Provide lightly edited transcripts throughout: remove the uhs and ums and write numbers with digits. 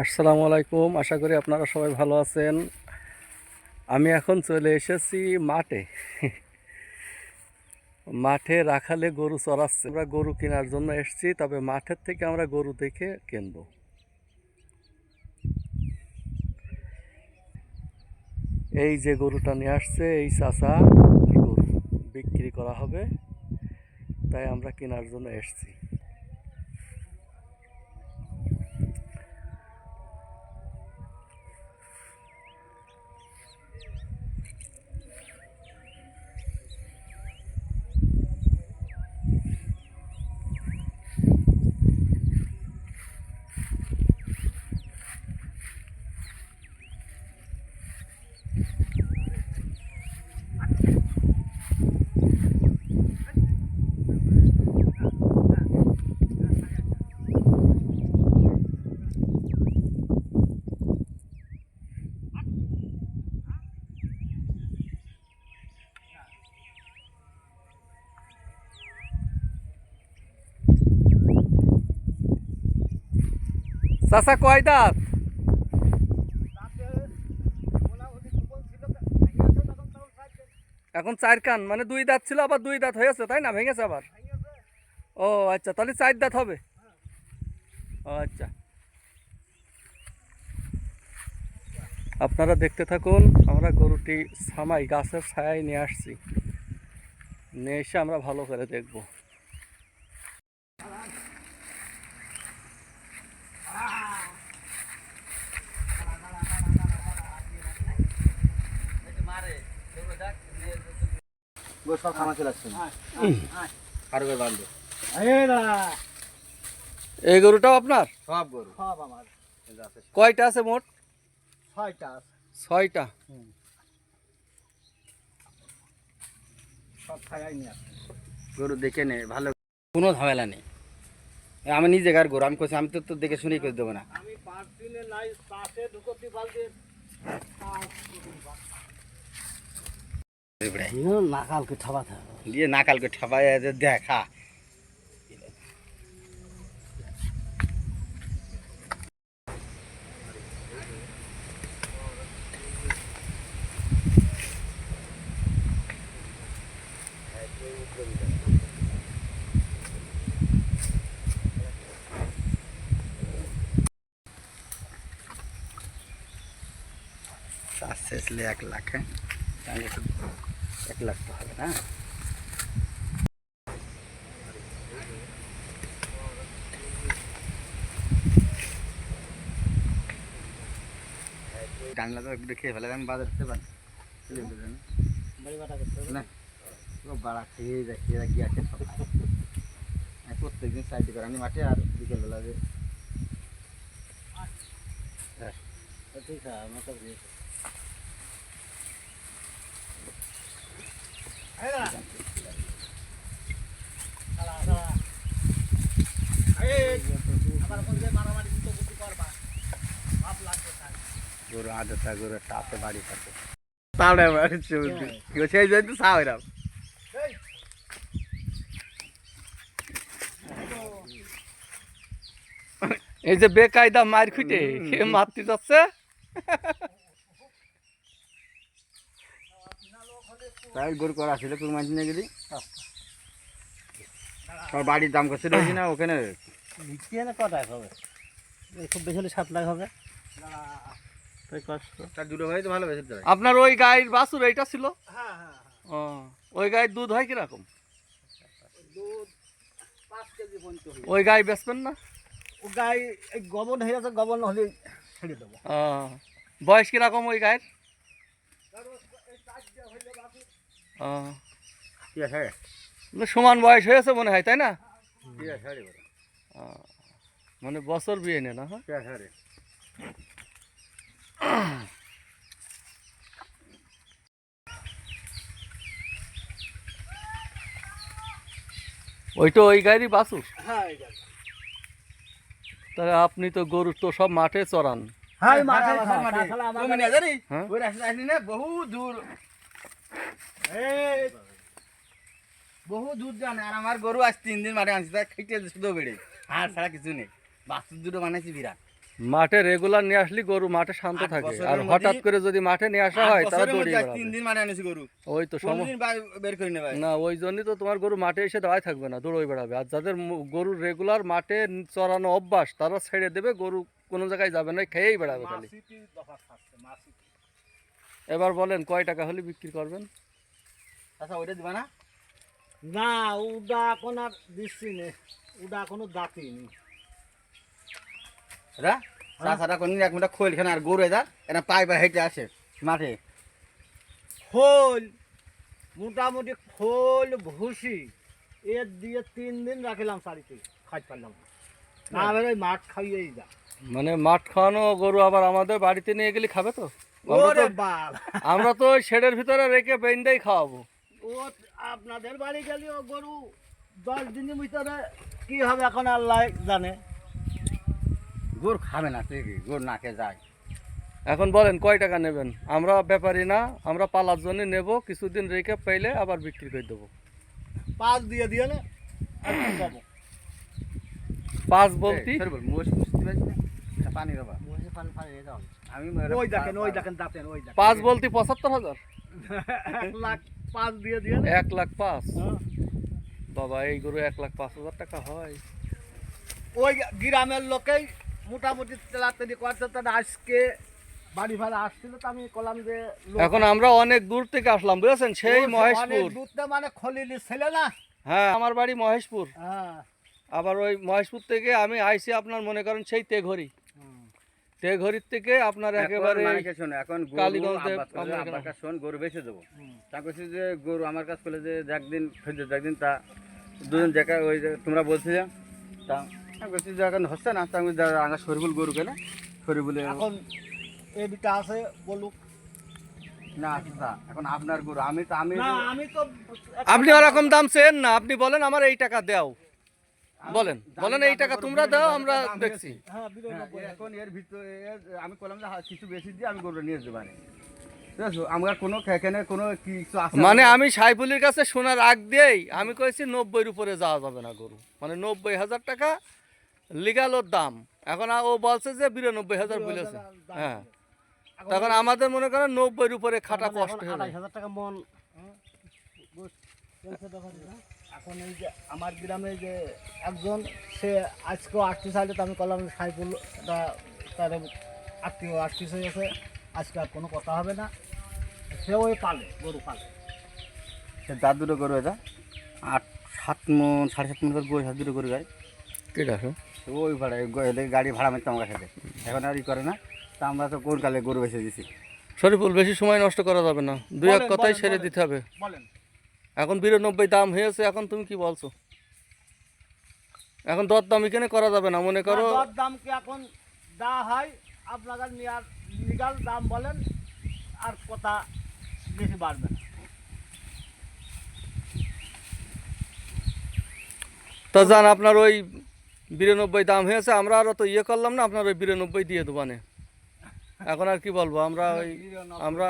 আসসালামু আলাইকুম, আশা করি আপনারা সবাই ভালো আছেন। আমি এখন চলে এসেছি মাঠে। মাঠে রাখালে গরু চড়াচ্ছে। আমরা গরু কেনার জন্য এসেছি, তবে মাঠের থেকে আমরা গরু দেখে কিনবো। এই যে গরুটা নিয়ে আসছে, এই চাচা গরু বিক্রি করা হবে, তাই আমরা কেনার জন্য এসেছি। চাচা কয় দাঁত? এখন চার কান, মানে দুই দাঁত ছিল, আবার দুই দাঁত হয়েছে, তাই না? ভেঙেছে আবার? ও আচ্ছা, তাহলে চার দাঁত হবে। ও আচ্ছা, আপনারা দেখতে থাকুন। আমরা গরুটি সামাই গাছের ছায়ায় নিয়ে আসছি, নিয়ে এসে আমরা ভালো করে দেখব। এই গরুটাও আপনার? সব গরু সব আমার। কয়টা আছে মোট? 6টা। 6টা। সব ছায়াই নিয়ে আসে। গরু দেখে নে ভালো, কোনো ঝামেলা নেই। আমি নিজে গার গরু, আমি কইছি আমি তো দেখে শুনেই করে দেবো না। আমি 5 দিনে নাই পাশে ঢুকতি বালতি নাকালকে ঠাবাতে দিয়ে নাকালকে ঠাপায় দেখা। শেষলে 1 লাখ, হ্যাঁ 1 লাখ তো হবে না। জানলা তো একটু খেয়ে ফেলে, আমি বাজার থেকে পারি না, বাড়া খেয়ে যায়, খেয়ে গিয়ে আসে সব। আমি প্রত্যেকদিন সাইড করে আমি মাঠে, আর বিকেলবেলা যে ঠিক আছে আমার তো গরু আদরটা গরু টাপে বাড়ি থাকে তাহলে সেই জন্য তো সাহরাম। এই যে বেকায়দা মার খুঁটে খেয়ে মারতে যাচ্ছে। তাই গরু করা ছিল তুই মাঝে নিয়ে গেলি, তোর বাড়ির দাম করছে রয়েছি না ওখানে। কটায় হবে? খুব বেশি হলে 7 লাখ হবে। তাই কষ্ট। তার দুটো ভাই তো ভালো বেশি দেবে। আপনার ওই গায়ের বাছুর এইটা ছিল? হ্যাঁ হ্যাঁ। ও, ওই গায়ের দুধ হয় কিরকম? দুধ 5 কেজি পর্যন্ত হয়। ওই গায়ে বেচবেন না? ও গাই এই গবন হয়ে আছে, গবন হলে ছেড়ে দেবো। ও, বয়স কিরকম ওই গায়ের? ও, ঠিক আছে, সমান বয়স হয়েছে মনে হয়, তাই না? ঠিক আছে, ও, মানে বছর বিয়ে নেই না? হ্যাঁ, ঠিক আছে। ওইটা ওই গায়েরই বাছুর? হ্যাঁ তাহলে আপনি তো গরু তো সব মাঠে চড়ান। হ্যাঁ মাঠে মাঠে মাঠে তাছাড়া তুমি আমাদের না জানি হ্যাঁ? ওই রাস্তা আসলি না, বহু দূর এই বহু দূর জানে। আর আমার গরু আজ 3 দিন মাঠে আনছি, তা খেতে শুধু বেড়ে আর ছাড়া কিছু নেই। বাছুর দুটো বানাইছি বিরাট। মাঠে রেগুলার নিয়ে আসলে গরু মাঠে শান্ত 8 থাকে, বছরের আর মধ্যে- হঠাৎ করে যদি মাঠে নিয়ে আসা হয় তারা বছরের দৌড়িয়ে মধ্যে বেড়াবে। 3 দিন মানে আনেছি গরু, ওই তো কোনদিন বের করি না ভাই। না, ওই জন্যই তো তোমার গরু মাঠে এসে দাঁড়ায় থাকবে না, দৌড়ে বেড়াবে। আর যাদের গরুর রেগুলার মাঠে চড়ানো অভ্যাস তারা ছেড়ে দেবে, গরু কোনো জায়গায় যাবে না, খেয়েই বেড়াবে খালি। এবার বলেন কয় টাকা হলে বিক্রি করবেন? আচ্ছা ওইটা দিবা না? না ওটা এখন আর দিচ্ছি নে, ওটা এখনো দাঁতি নি। রা চাচাটা কোনদিন এক মুঠা খোল খানে আর গরু এদা এরা পাই পাই হেঁটে আসে মাঠে। খোল মোটামুটি খোল ভুসি এর দিয়ে 3 দিন রাখলাম শাড়িতে, খাইতে পারলাম না। না এবার ওই মাঠ খাইয়েই যা। মানে মাঠ খাওয়ানো গরু আবার আমাদের বাড়িতে নিয়ে গেলে খাবে তো? আমরা ওরে তো- বাল, আমরা তো ওই শেডের ভিতরে রেখে বেন্ডাই খাওয়াবো। ও আপনাদের বাড়ি গেলে ও গরু 10 দিনের ভিতরে কি হবে এখন আল্লাহ জানে। গরু খাবে না ঠিকই, গরু না খেয়ে যায়। এখন বলেন কয় টাকা নেবেন? আমরা ব্যাপারী না, আমরা পালার জন্য নেব, কিছুদিন রেখে পাইলে আবার বিক্রি করে দেবো। 5 দিয়ে দিয়ে না আর কি পাবো। 5 বলতি এই, সরি বল, মোষ পুষতে পারছি না? না, পানি দেবা। মহিষে পানি পানি নিয়ে যাও। আমি ওই দেখেন ওই দেখেন দাঁতেন ওই দেখেন 5 বলতি 75,000। 1 লাখ 5 দিয়ে দিয়ে না। 1,05,000। হ্যাঁ। বাবা, এই গরু 1,05,000 টাকা হয়? ওই গ্রামের লোকেই মোটামুটি তেলাতেলি করছে। তাহলে আজকে বাড়ি ভাড়া আসছিল তো আমি বললাম যে লোক এখন আমরা অনেক দূর থেকে আসলাম, বুঝেছেন, সেই অনেক মহেশপুর। দূরতে মানে খলিলি ছেলে না। হ্যাঁ, আমার বাড়ি মহেশপুর। হ্যাঁ আবার ওই মহেশপুর থেকে আমি আইছি আপনার মনে করেন সেই তেঘরি। তেঘরির থেকে আপনার একেবারে এখন কালীগঞ্জে আব্বাস আমরা এখানে- আব্বার কাছে শোন গরু বেচে দেবো। হুম। তা কইছি যে গরু আমার কাছে বলে যে একদিন খোঁজে একদিন, তা দুজন দেখা ওই যে তোমরা বলছিলে, তা আমি কইছি যে এখন হচ্ছে না, তা আমি আমার শরীফুল গরু কেনে শরীফুলে এখন এই দুটা আছে বলুক। না তা এখন আপনার গরু আমি তো আমি না আমি তো আপনি ওরকম দাম চেন না, আপনি বলেন আমার এই টাকা দাও, বলেন বলেন এই টাকা তোমরা দাও, আমরা দেখছি। হ্যাঁ হ্যাঁ, এখন এর ভিতরে আমি বললাম যে কিছু বেশি দিয়ে আমি গরুটা নিয়ে যেতে পারি। ঠিক আছে, আমার কোনো এখানে কোনো কিছু আছে মানে আমি সাইফুলের কাছে শোনার আগ দিয়েই আমি কইছি 90-র উপরে যাওয়া যাবে না গরু, মানে 90,000 টাকা লিগাল ওর দাম। এখন ও বলছে যে 92,000 বলেছে। হ্যাঁ, তখন আমাদের মনে করেন 90-র উপরে খাটা কষ্ট হয়ে যায়। 28,000 টাকা মন। এখন এই যে আমার গ্রামে যে একজন সে আজকেও আসতে চাইলে তো আমি করলাম সাইফুল তার আত্মীয় আসতে হয়েছে, আজকে আর কোনো কথা হবে না। সেও ওই পালে গরু পালে। সে দাঁত দুটো গরু এটা 8-7 মন 7.5 মন করে গরু, 7 দুটো গরু গাড়ি ঠিক আছে, ওই ভাড়া গাড়ি ভাড়া মারতে আমার কাছে এখন আর ই করে না। তা আমরা তো কোন কালে গরু বেঁচে দিছি। শরীফুল বেশি সময় নষ্ট করা যাবে না, দুই এক বলেন, কথাই বলেন, ছেড়ে বলেন। দিতে হবে। বলেন এখন 92 দাম হয়েছে, এখন তুমি কি বলছো? এখন দর দাম এখানে করা যাবে না, মনে করো। দর দাম কি এখন দেওয়া হয় আপনাদের লিগাল দাম বলেন, আর কথা বেশি বাড়বে না। তো জান আপনার ওই 92 দাম হয়েছে, আমরা আরো তো ইয়ে করলাম না, আপনার ওই 92 দিয়ে দোকানে। এখন আর কি বলবো, আমরা ওই আমরা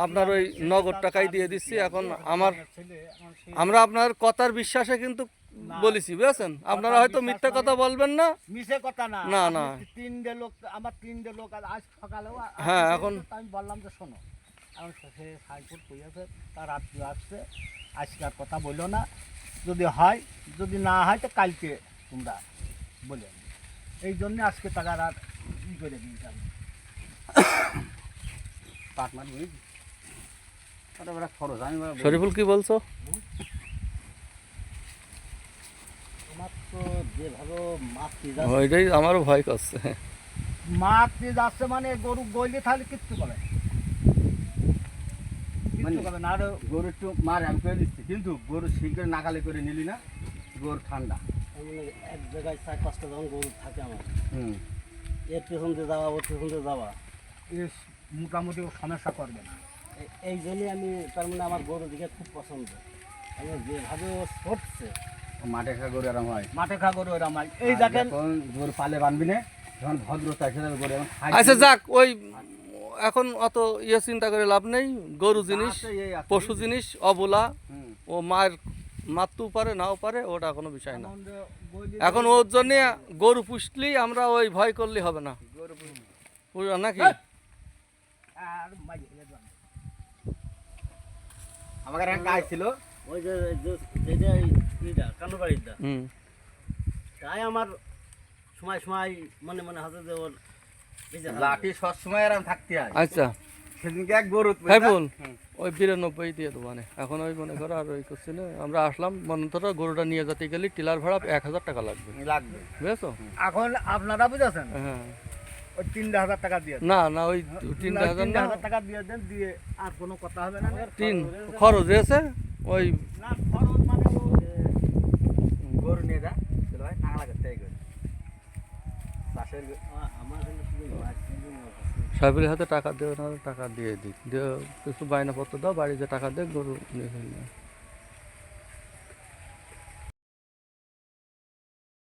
আপনার ওই নগদ টাকাই দিয়ে দিচ্ছি। এখন আমরা আপনার কথার বিশ্বাসে কিন্তু বলেছি, বুঝেছেন, আপনারা হয়তো মিথ্যা কথা বলবেন না। মিশে কথা না। না, আপনি না। 3টে লোক, আমার 3টে লোক আজ সকালেও হ্যাঁ, আসছে, এখন- তো আমি বললাম যে শোনো, এখন সে সাইফুল কইয়াছে তার রাত্রি আসছে, আজকে আর কথা বললো না, যদি হয় যদি না হয় তো কালকে তোমরা বলে। এই জন্য আজকে টাকার আর ই করে দিয়েছি আমি। পাট মার বুঝি ওটা বড় খরচ আমি বলি, শরীফুল কি বলছো? আমার তো যেভাবে মাতৃ ওইটাই আমারও ভয় করছে। মাতৃ যাচ্ছে মানে গরু গইলে তাহলে কিচ্ছু করে মানে- কিচ্ছু করে না। আর গরু একটু মারে আমি করে দিচ্ছি, কিন্তু গরু শীঘ্র নাকালে করে নিলি না, গরু ঠান্ডা। এক জায়গায় 4-5টা যখন গরু থাকে আমার, হুম এর পেছন দিয়ে যাওয়া ওর পেছন দিয়ে যাওয়া, এ মোটামুটি ও সমস্যা করবে না। এই জন্যই আমি তার মানে আমার গরু দিকে খুব পছন্দ। আমি যেভাবে ও ছড়ছে মাঠে খা গরু আরাম হয়। মাঠে খা গরু এরম হয়। এই আর দেখেন যখন গরু পালে বানবি না, যখন ভদ্রতা এসে যাবে গরু এখন খাইতে- আচ্ছা যাক, ওই এখন অত ইয়ে চিন্তা করে লাভ নেই। গরু জিনিস, আছে, এই আছে। পশু জিনিস, অবলা, হুম, ও মায়ের মারতেও পারে নাও পারে, ওটা কোনো বিষয় না। এখন যে বলি এখন ওর জন্যে গরু পুষলেই আমরা ওই ভয় করলে হবে না, গরু বুঝলেন নাকি? আর মাঝে যেতাম। আমাকে একটা গাই ছিল, ওই যে যেটা ইটা কালো বাড়িটা হুম। তাই আমার সময় সময় মনে মনে হাতে যে ওর এই যে লাঠি সবসময় এরকম থাকতে হয়। আচ্ছা সেদিনকে এক গরু হ্যাঁ বল, ওই 92 দিয়ে দেবো মানে। এখন ওই মনে করো আর ওই করছি না, আমরা আসলাম মনে ধরো গরুটা নিয়ে যেতে গেলে টিলার ভাড়া 1000 টাকা লাগবে, লাগবে। বুঝেছো? এখন আপনারা বুঝেছেন হ্যাঁ ওই 3,000 টাকা দিয়ে দেন। না না ওই 3000 না, 3,000 টাকা দিয়ে দেন, দিয়ে আর কোনো কথা হবে না। 3 খরচ হয়েছে ওই না খরচ মানে ও গরু নিয়ে যা চলো ভাই টাকা করতে এই গরু চাষের আমার এখানে শুধু মাছ কিনে নেওয়া আছে। সাহেবের হাতে টাকা দেবে না, টাকা দিয়ে দিই, দিয়ে কিছু বায়নাপত্র দাও, বাড়িতে টাকা দে, গরু নিয়ে চলে যাও।